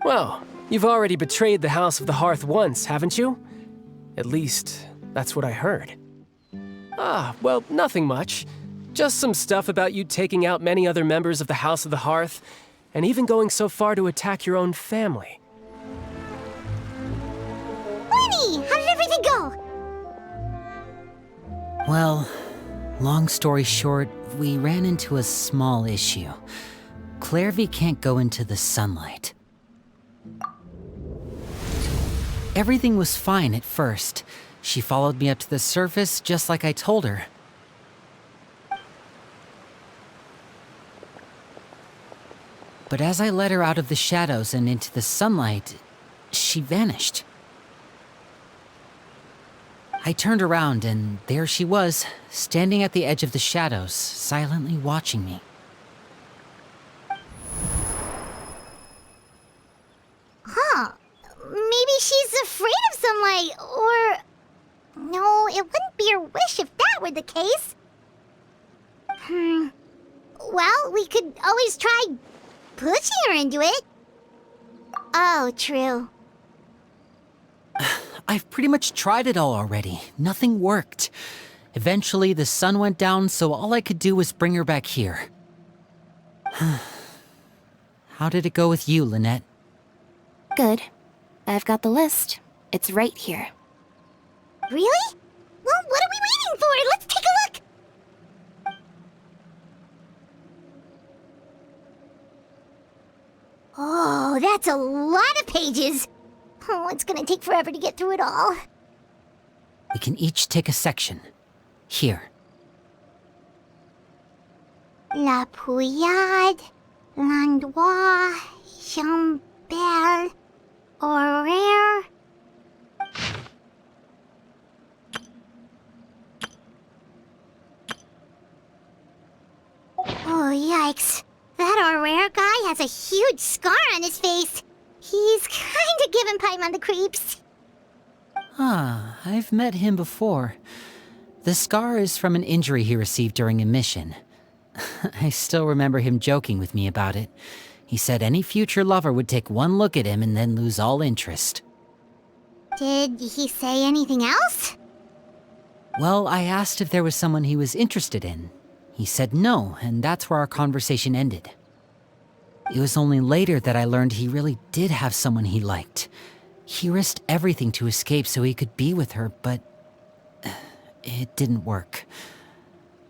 Well, you've already betrayed the House of the Hearth once, haven't you? At least, that's what I heard. Ah, well, nothing much. Just some stuff about you taking out many other members of the House of the Hearth, and even going so far to attack your own family. Lenny, how did everything go? Well, long story short, we ran into a small issue. Clervie can't go into the sunlight. Everything was fine at first. She followed me up to the surface just like I told her. But as I led her out of the shadows and into the sunlight, she vanished. I turned around and there she was, standing at the edge of the shadows, silently watching me. Huh. Maybe she's afraid of sunlight, or... No, it wouldn't be her wish if that were the case. Well, we could always try pushing her into it. Oh, true. I've pretty much tried it all already. Nothing worked. Eventually, the sun went down, so all I could do was bring her back here. How did it go with you, Lynette? Good. I've got the list. It's right here. Really? Well, what are we waiting for? Let's take a look! Oh, that's a lot of pages. Oh, it's gonna take forever to get through it all. We can each take a section. Here. La Pouillade, l'endroit, Chambel, horaire. Oh, yikes. That horaire guy has a huge scar on his face. He's kinda giving Paimon the creeps. Ah, I've met him before. The scar is from an injury he received during a mission. I still remember him joking with me about it. He said any future lover would take one look at him and then lose all interest. Did he say anything else? Well, I asked if there was someone he was interested in. He said no, and that's where our conversation ended. It was only later that I learned he really did have someone he liked. He risked everything to escape so he could be with her, but it didn't work.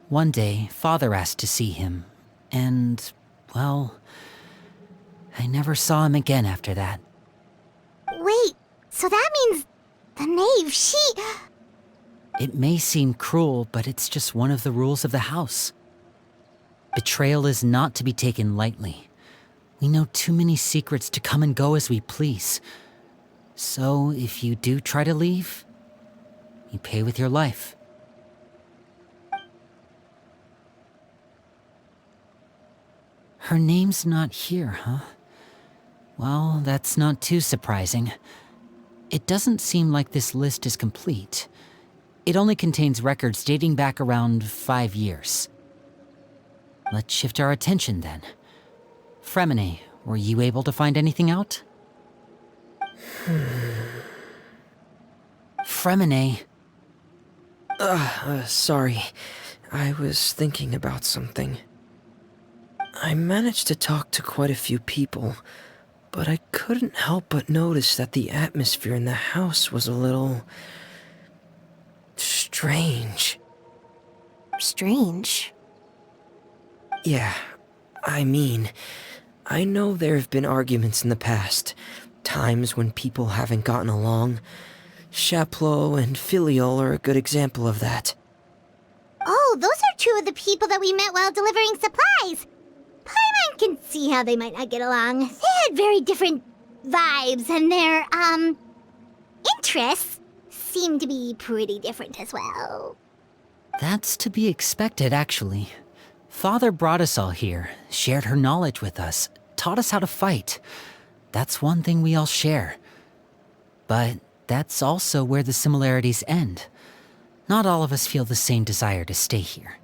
One day, Father asked to see him, and, well, I never saw him again after that. Wait, so that means the knave, she... It may seem cruel, but it's just one of the rules of the house. Betrayal is not to be taken lightly. We know too many secrets to come and go as we please. So, if you do try to leave, you pay with your life. Her name's not here, huh? Well, that's not too surprising. It doesn't seem like this list is complete. It only contains records dating back around 5 years. Let's shift our attention then. Fremine, were you able to find anything out? Fremine. Sorry. I was thinking about something. I managed to talk to quite a few people, but I couldn't help but notice that the atmosphere in the house was a little... strange. Strange. Yeah, I mean, I know there have been arguments in the past, times when people haven't gotten along. Chaplot and Filiol are a good example of that. Oh, those are two of the people that we met while delivering supplies. Paimon can see how they might not get along. They had very different vibes, and their, interests seem to be pretty different as well. That's to be expected, actually. Father brought us all here, shared her knowledge with us, taught us how to fight. That's one thing we all share. But that's also where the similarities end. Not all of us feel the same desire to stay here.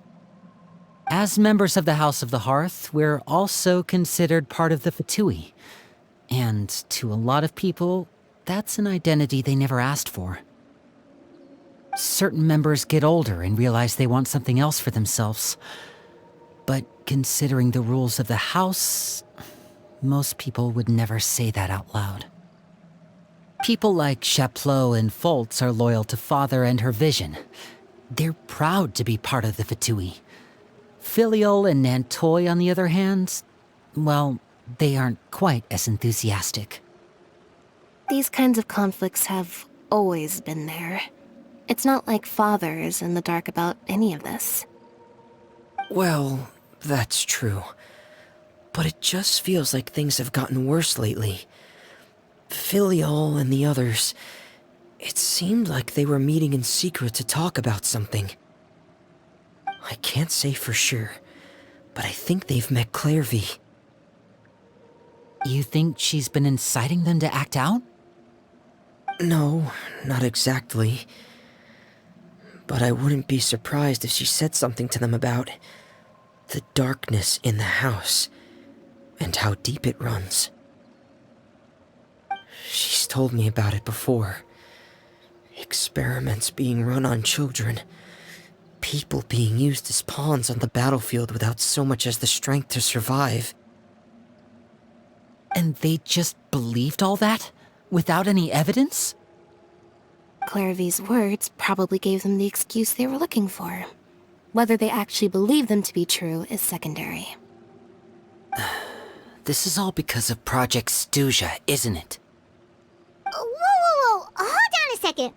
As members of the House of the Hearth, we're also considered part of the Fatui. And to a lot of people, that's an identity they never asked for. Certain members get older and realize they want something else for themselves. But considering the rules of the house, most people would never say that out loud. People like Chaplot and Foltz are loyal to Father and her vision. They're proud to be part of the Fatui. Filial and Nantoy, on the other hand, well, they aren't quite as enthusiastic. These kinds of conflicts have always been there. It's not like Father is in the dark about any of this. Well, that's true. But it just feels like things have gotten worse lately. Filial and the others, it seemed like they were meeting in secret to talk about something. I can't say for sure, but I think they've met Clervie. You think she's been inciting them to act out? No, not exactly. But I wouldn't be surprised if she said something to them about the darkness in the house and how deep it runs. She's told me about it before. Experiments being run on children. People being used as pawns on the battlefield without so much as the strength to survive. And they just believed all that? Without any evidence? Clervie's words probably gave them the excuse they were looking for. Whether they actually believe them to be true is secondary. This is all because of Project Stuja, isn't it? Whoa. Hold on a second.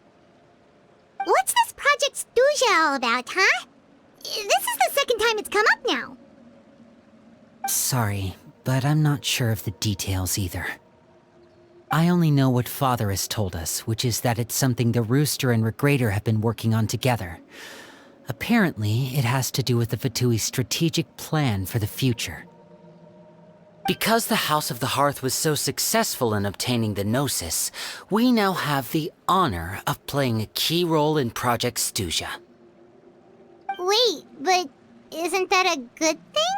What's this Project Stuja all about, huh? This is the second time it's come up now. Sorry, but I'm not sure of the details either. I only know what Father has told us, which is that it's something the Rooster and Regrator have been working on together. Apparently, it has to do with the Fatui's strategic plan for the future. Because the House of the Hearth was so successful in obtaining the Gnosis, we now have the honor of playing a key role in Project Stuja. Wait, but isn't that a good thing?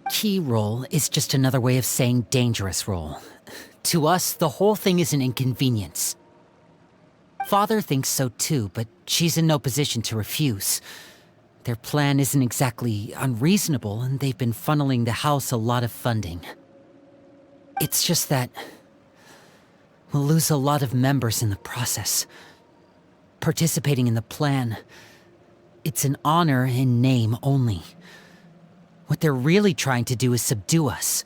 Key role is just another way of saying dangerous role. To us, the whole thing is an inconvenience. Father thinks so too, but she's in no position to refuse. Their plan isn't exactly unreasonable, and they've been funneling the house a lot of funding. It's just that we'll lose a lot of members in the process. Participating in the plan, it's an honor in name only. What they're really trying to do is subdue us.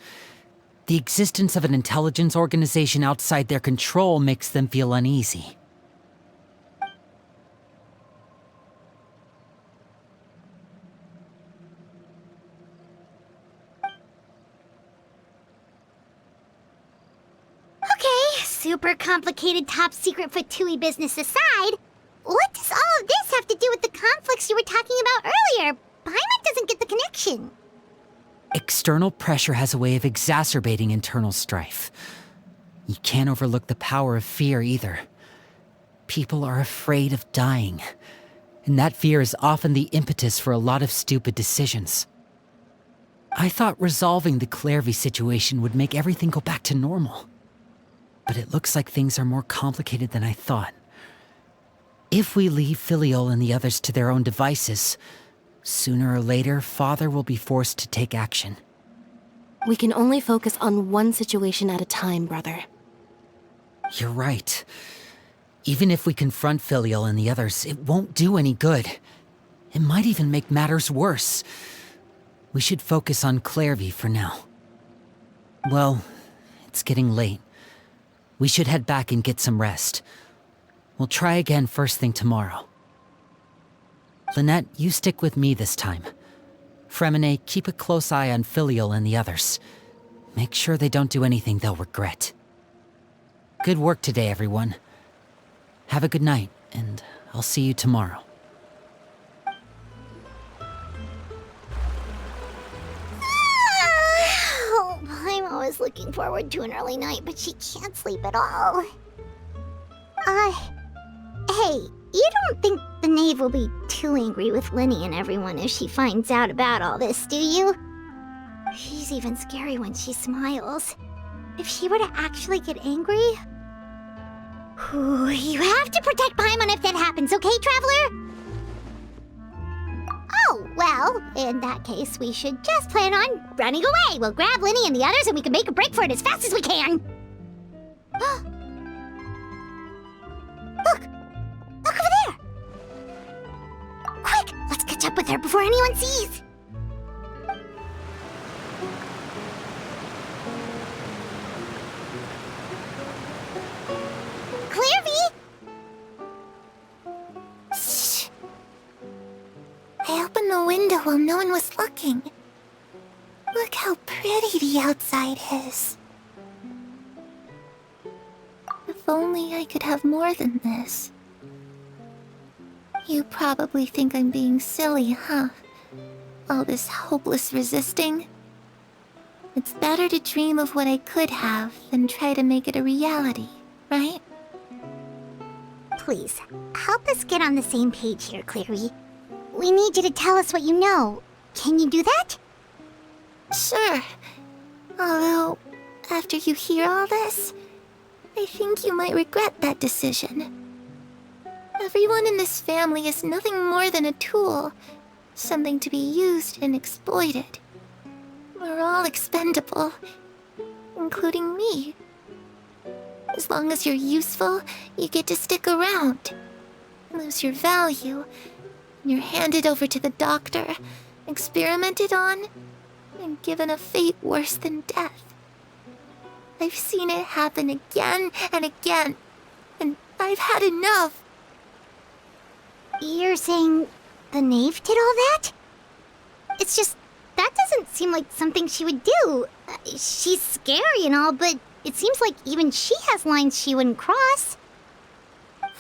The existence of an intelligence organization outside their control makes them feel uneasy. Okay, super complicated top secret Fatui business aside, what does all of this have to do with the conflicts you were talking about earlier? Paimon doesn't get the connection. External pressure has a way of exacerbating internal strife. You can't overlook the power of fear either. People are afraid of dying, and that fear is often the impetus for a lot of stupid decisions. I thought resolving the Clervie situation would make everything go back to normal. But it looks like things are more complicated than I thought. If we leave Filial and the others to their own devices, sooner or later, Father will be forced to take action. We can only focus on one situation at a time, brother. You're right. Even if we confront Filial and the others, it won't do any good. It might even make matters worse. We should focus on Clervie for now. Well, it's getting late. We should head back and get some rest. We'll try again first thing tomorrow. Lynette, you stick with me this time. Fremine, keep a close eye on Filial and the others. Make sure they don't do anything they'll regret. Good work today, everyone. Have a good night, and I'll see you tomorrow. Oh, I'm always looking forward to an early night, but she can't sleep at all. Hey, you don't think the knave will be too angry with Linny and everyone if she finds out about all this, do you? She's even scary when she smiles. if she were to actually get angry... Ooh, you have to protect Paimon if that happens, okay, Traveler? Oh, well, in that case, we should just plan on running away. We'll grab Linny and the others and we can make a break for it as fast as we can. Look! Look over there! Quick! Let's catch up with her before anyone sees! Clervie! Shh! I opened the window while no one was looking. Look how pretty the outside is. If only I could have more than this. You probably think I'm being silly, huh? All this hopeless resisting. It's better to dream of what I could have than try to make it a reality, right? Please, help us get on the same page here, Clervie. We need you to tell us what you know. Can you do that? Sure. Although, after you hear all this, I think you might regret that decision. Everyone in this family is nothing more than a tool, something to be used and exploited. We're all expendable, including me. As long as you're useful, you get to stick around. Lose your value, and you're handed over to the doctor, experimented on, and given a fate worse than death. I've seen it happen again and again, and I've had enough. You're saying the knave did all that? It's just, that doesn't seem like something she would do. She's scary and all, but it seems like even she has lines she wouldn't cross.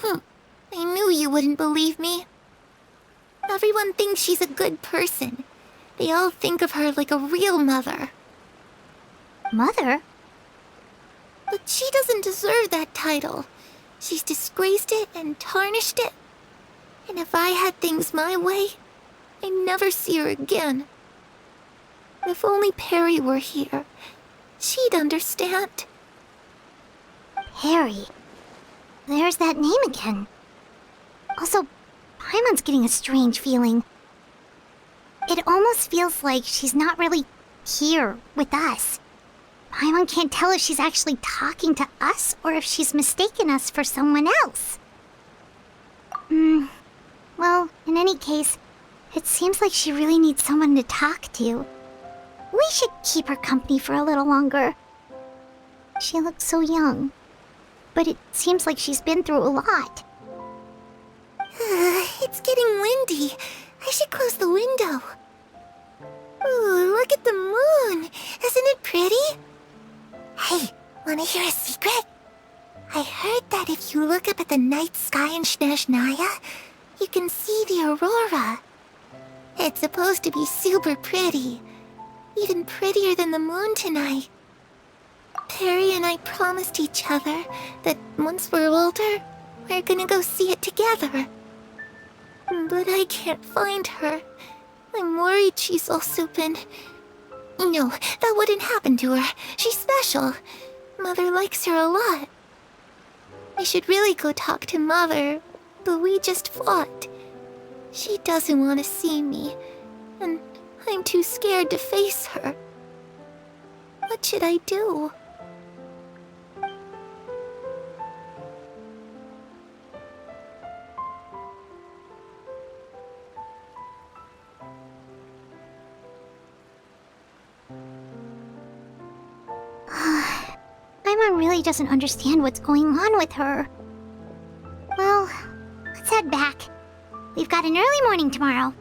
I knew you wouldn't believe me. Everyone thinks she's a good person. They all think of her like a real mother. Mother? But she doesn't deserve that title. She's disgraced it and tarnished it. And if I had things my way, I'd never see her again. If only Perrie were here, she'd understand. Perrie. There's that name again. Also, Paimon's getting a strange feeling. It almost feels like she's not really here with us. Paimon can't tell if she's actually talking to us or if she's mistaken us for someone else. Well, in any case, it seems like she really needs someone to talk to. We should keep her company for a little longer. She looks so young, but it seems like she's been through a lot. It's getting windy. I should close the window. Ooh, look at the moon. Isn't it pretty? Hey, wanna hear a secret? I heard that if you look up at the night sky in Snezhnaya, you can see the aurora. It's supposed to be super pretty. Even prettier than the moon tonight. Perrie and I promised each other that once we're older, we're gonna go see it together. But I can't find her. I'm worried she's also been... No, that wouldn't happen to her. She's special. Mother likes her a lot. I should really go talk to Mother, but we just fought. She doesn't want to see me, and I'm too scared to face her. What should I do? Paimon really doesn't understand what's going on with her. Well, let's head back. We've got an early morning tomorrow.